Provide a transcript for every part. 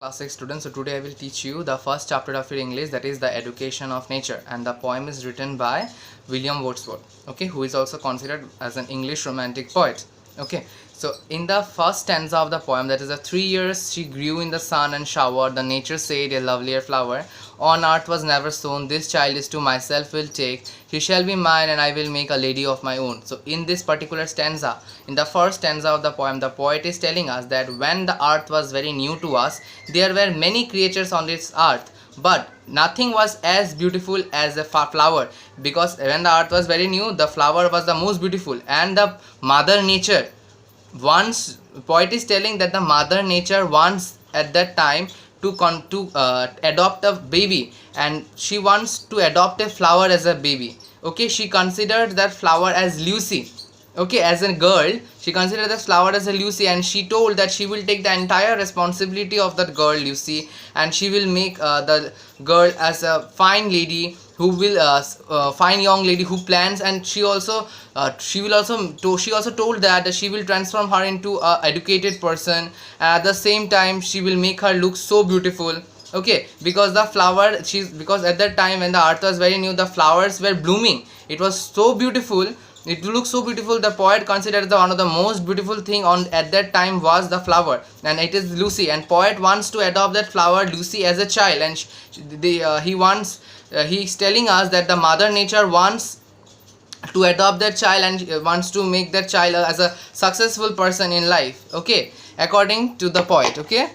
Class 6 students, so today I will teach you the first chapter of your English, that is the education of nature, and the poem is written by William Wordsworth, okay, who is also considered as an English romantic poet. Okay, so in the first stanza of the poem, that is the 3 years she grew in the sun and shower, the nature said a lovelier flower on earth was never sown, this child is to myself will take, she shall be mine and I will make a lady of my own. So in this particular stanza, in the first stanza of the poem, the poet is telling us that when the earth was very new to us, there were many creatures on this earth, but nothing was as beautiful as a flower, because when the earth was very new, the flower was the most beautiful, and the mother nature once, poet is telling that the mother nature wants at that time to adopt a baby, and she wants to adopt a flower as a baby. Okay, she considered that flower as Lucy. Okay, as a girl, she considered the flower as a Lucy, and she told that she will take the entire responsibility of that girl Lucy, and she will make the girl as a fine lady who will fine young lady who plans, and she also told that she will transform her into a educated person, and at the same time she will make her look so beautiful. Okay, because the flower, because at that time when the earth was very new, the flowers were blooming, it was so beautiful, it looks so beautiful. The poet considered one of the most beautiful thing on at that time was the flower, and it is Lucy, and poet wants to adopt that flower Lucy as a child, and he's telling us that the mother nature wants to adopt that child, and wants to make that child as a successful person in life. Okay, according to the poet. Okay,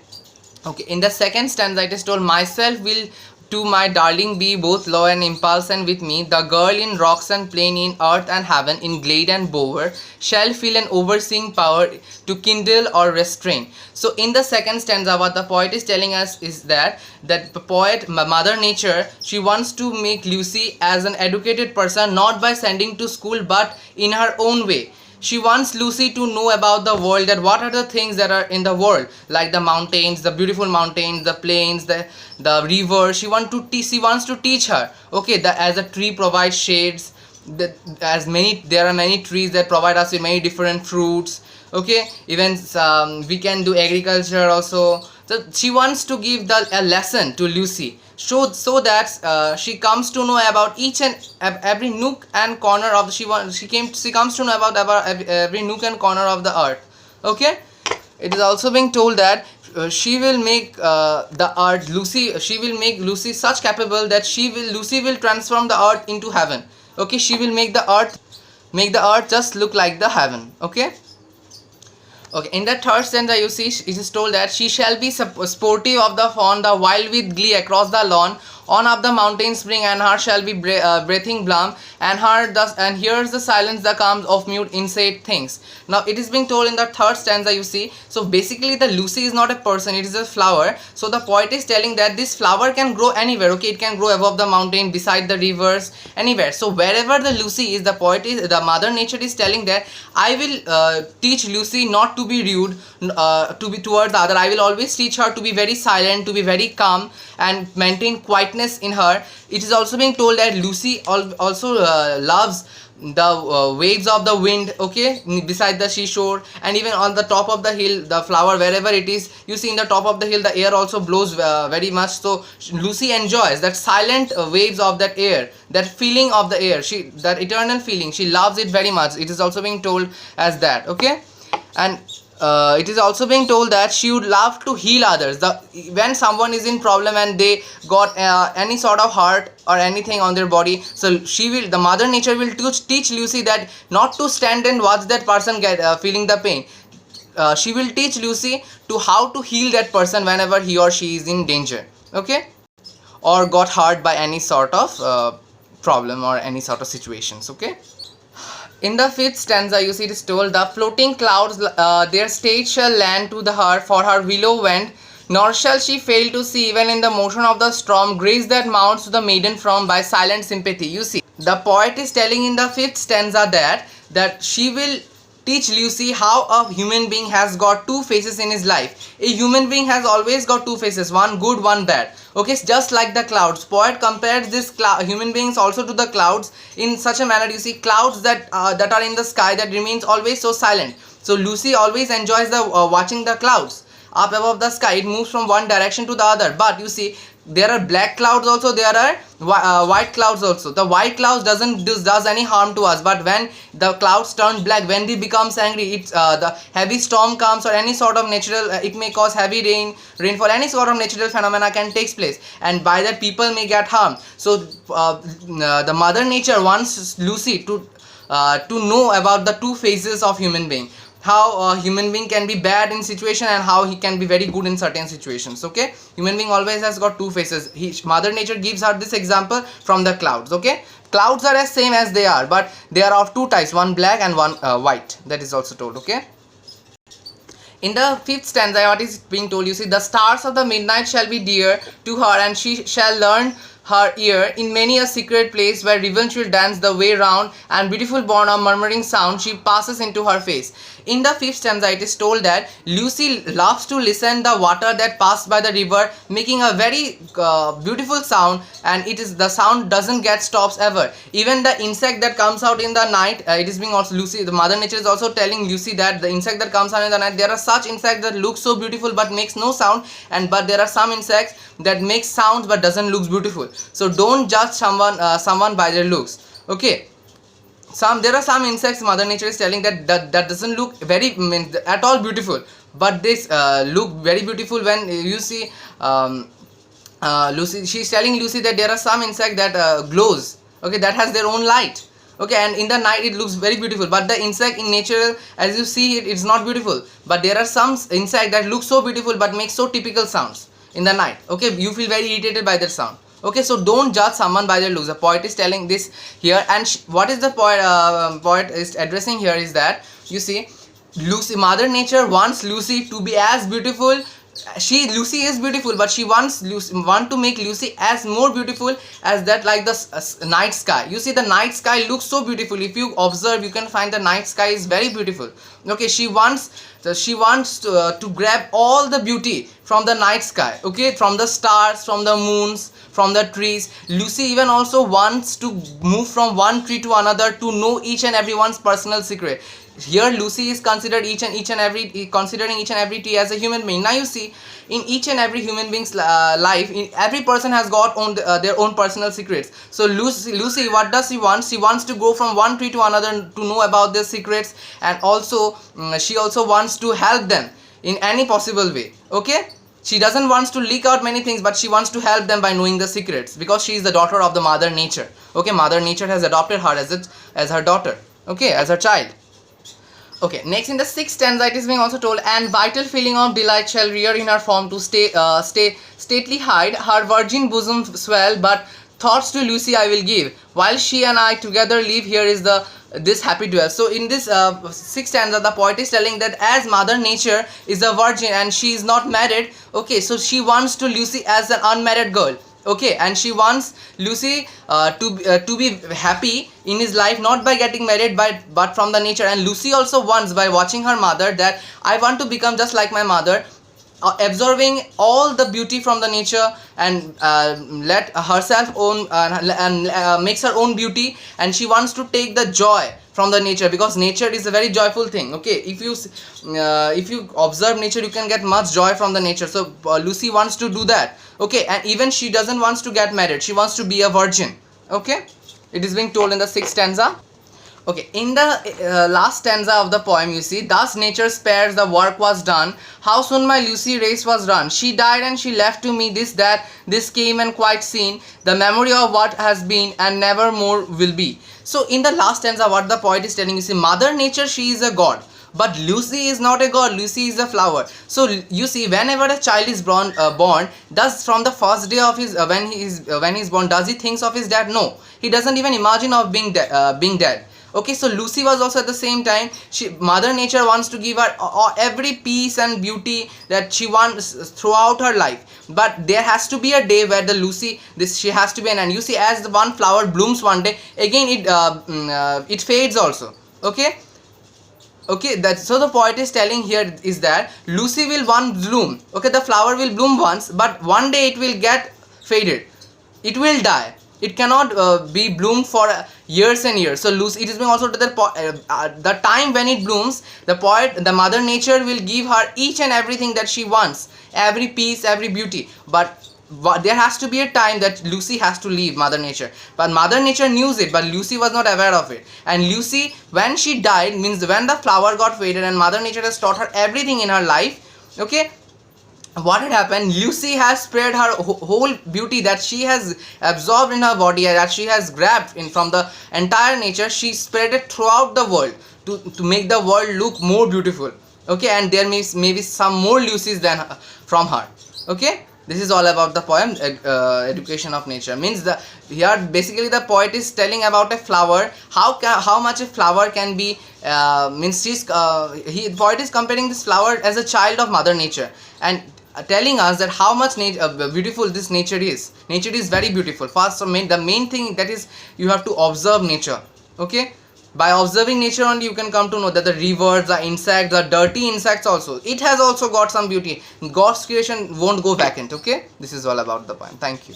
in the second stanza it is told, myself will to my darling be both law and impulse, and with me the girl in rocks and plain, in earth and heaven, in glade and bower, shall feel an overseeing power to kindle or restrain. So in the second stanza, what the poet is telling us is that the poet, mother nature, she wants to make Lucy as an educated person, not by sending to school but in her own way. She wants Lucy to know about the world, that what are the things that are in the world, like the mountains, the beautiful mountains, the plains, the river. She wants to teach her. Okay, as a tree provides shades, there are many trees that provide us with many different fruits. Okay, even we can do agriculture also. So she wants to give a lesson to Lucy, so that she comes to know about each and every nook and corner of she comes to know about every nook and corner of the earth. Okay, it is also being told that she will make the earth Lucy, she will make Lucy such capable that Lucy will transform the earth into heaven. Okay, she will make the earth just look like the heaven. Okay, in the third stanza, you see it is told that she shall be sportive of the fawn, the wild with glee across the lawn, on up the mountain spring, and her shall be breathing bloom, and here's the silence that comes of mute inside things. Now it is being told in the third stanza, you see. So basically the Lucy is not a person, it is a flower. So the poet is telling that this flower can grow anywhere. Okay, it can grow above the mountain, beside the rivers, anywhere. So wherever the Lucy is, the mother nature is telling that I will teach Lucy not to be rude towards the other. I will always teach her to be very silent, to be very calm, and maintain quietness in her. It is also being told that Lucy also loves the waves of the wind. Okay, beside the seashore, and even on the top of the hill, the flower, wherever it is, you see in the top of the hill the air also blows very much. So Lucy enjoys that silent waves of that air, that feeling of the air, that eternal feeling, she loves it very much. It is also being told as that. Okay, and it is also being told that she would love to heal others. When someone is in problem and they got any sort of hurt or anything on their body, so the mother nature will teach Lucy that not to stand and watch that person get feeling the pain. She will teach Lucy to how to heal that person whenever he or she is in danger. Okay, or got hurt by any sort of problem or any sort of situations. Okay. In the fifth stanza, you see it is told, the floating clouds their state shall land to her, for her willow went, nor shall she fail to see, even in the motion of the storm, grace that mounts to the maiden from by silent sympathy. You see, the poet is telling in the fifth stanza that she will teach Lucy how a human being has got two faces in his life. A human being has always got two faces, one good, one bad. Okay, just like the clouds. Poet compares this human beings also to the clouds in such a manner. You see clouds that are in the sky that remains always so silent. So Lucy always enjoys the watching the clouds. up above the sky, it moves from one direction to the other. But you see, there are black clouds also, there are white clouds also. The white clouds does any harm to us, but when the clouds turn black, when they becomes angry, it's the heavy storm comes, or any sort of natural it may cause heavy rainfall, any sort of natural phenomena can take place, and by that people may get harmed. So the mother nature wants Lucy to know about the two phases of human being, how a human being can be bad in situation and how he can be very good in certain situations. Okay, human being always has got two faces. Mother nature gives her this example from the clouds. Okay, clouds are as same as they are, but they are of two types, one black and one white. That is also told. Okay, in the fifth stanza, what is being told? You see, the stars of the midnight shall be dear to her, and she shall learn her ear in many a secret place where revenge will dance the way round, and beautiful born of murmuring sound she passes into her face. In the fifth stanza, it is told that Lucy loves to listen the water that passed by the river, making a very beautiful sound, and the sound doesn't get stops ever. Even the insect that comes out in the night, it is being also Lucy. The mother nature is also telling Lucy that the insect that comes out in the night, there are such insects that look so beautiful but makes no sound, but there are some insects that make sounds but doesn't look beautiful. So don't judge someone by their looks. Okay, there are some insects mother nature is telling that doesn't look very at all beautiful, but this look very beautiful when you see Lucy. She's telling Lucy that there are some insect that glows. Okay, that has their own light. Okay, and in the night it looks very beautiful, but the insect in nature, as you see it, it's not beautiful. But there are some insect that look so beautiful but make so typical sounds in the night. Okay, you feel very irritated by their sound. Okay, so don't judge someone by their looks. The poet is telling this here, and what is the poet is addressing here is that, you see, Lucy, mother nature wants Lucy to be as beautiful. Lucy is beautiful, but she want to make Lucy as more beautiful as that, like the night sky. You see, the night sky looks so beautiful. If you observe, you can find the night sky is very beautiful. Okay, she wants to grab all the beauty from the night sky. Okay, from the stars, from the moons, from the trees. Lucy even also wants to move from one tree to another to know each and everyone's personal secret. Here Lucy is considered considering each and every tree as a human being. Now you see, in each and every human being's life, every person has got their own personal secrets. So Lucy, what does she want? She wants to go from one tree to another to know about their secrets, and also she also wants to help them in any possible way. Okay, she doesn't want to leak out many things, but she wants to help them by knowing the secrets, because she is the daughter of the mother nature. Okay, mother nature has adopted her as her daughter. Okay, as her child. Okay, next in the sixth stanza, it is being also told, and vital feeling of delight shall rear in her form to stately hide, her virgin bosom swell, but thoughts to Lucy I will give, while she and I together live, here is this happy dwell. So in this sixth stanza, the poet is telling that as mother nature is a virgin and she is not married, okay, so she wants to Lucy as an unmarried girl. Okay, and she wants Lucy to be happy in his life, not by getting married, but from the nature. And Lucy also wants, by watching her mother, that I want to become just like my mother, absorbing all the beauty from the nature, and let herself own and makes her own beauty, and she wants to take the joy from the nature, because nature is a very joyful thing. Okay, if you observe nature, you can get much joy from the nature. So Lucy wants to do that. Okay, and even she doesn't wants to get married, she wants to be a virgin. Okay, it is being told in the sixth stanza. Okay, in the last stanza of the poem, you see, thus nature spares, the work was done, how soon my Lucy race was run, she died and she left to me this came and quite seen, the memory of what has been and never more will be. So in the last stanza, what the poet is telling, you see, mother nature, she is a god, but Lucy is not a god, Lucy is a flower. So you see, whenever a child is born, does from the first day of his when he is born, does he thinks of his dad? No, he doesn't even imagine of being dead. Okay, so Lucy was also at the same time, mother nature wants to give her every peace and beauty that she wants throughout her life, but there has to be a day where she has to be an end. You see, as the one flower blooms one day, again it fades also. Okay, so the poet is telling here is that Lucy will once bloom. Okay, the flower will bloom once, but one day it will get faded, it will die. it cannot be bloomed for years and years. So Lucy, it is being also to the time when it blooms, the mother nature will give her each and everything that she wants, every peace, every beauty. But there has to be a time that Lucy has to leave mother nature, but mother nature knew it, but Lucy was not aware of it. And Lucy, when she died, means when the flower got faded and mother nature has taught her everything in her life, okay, what had happened, Lucy has spread her whole beauty that she has absorbed in her body, that she has grabbed in from the entire nature. She spread it throughout the world to make the world look more beautiful, okay. And there may be some more Lucys than from her, okay. This is all about the poem Education of Nature. Means the here basically the poet is telling about a flower, how much a flower can be, means poet is comparing this flower as a child of mother nature, and telling us that how much beautiful this nature is. Nature is very beautiful. First, the main thing that is you have to observe nature, okay. By observing nature only you can come to know that the rivers, the insects, the dirty insects also, it has also got some beauty. God's creation won't go vacant, okay. This is all about the poem. Thank you.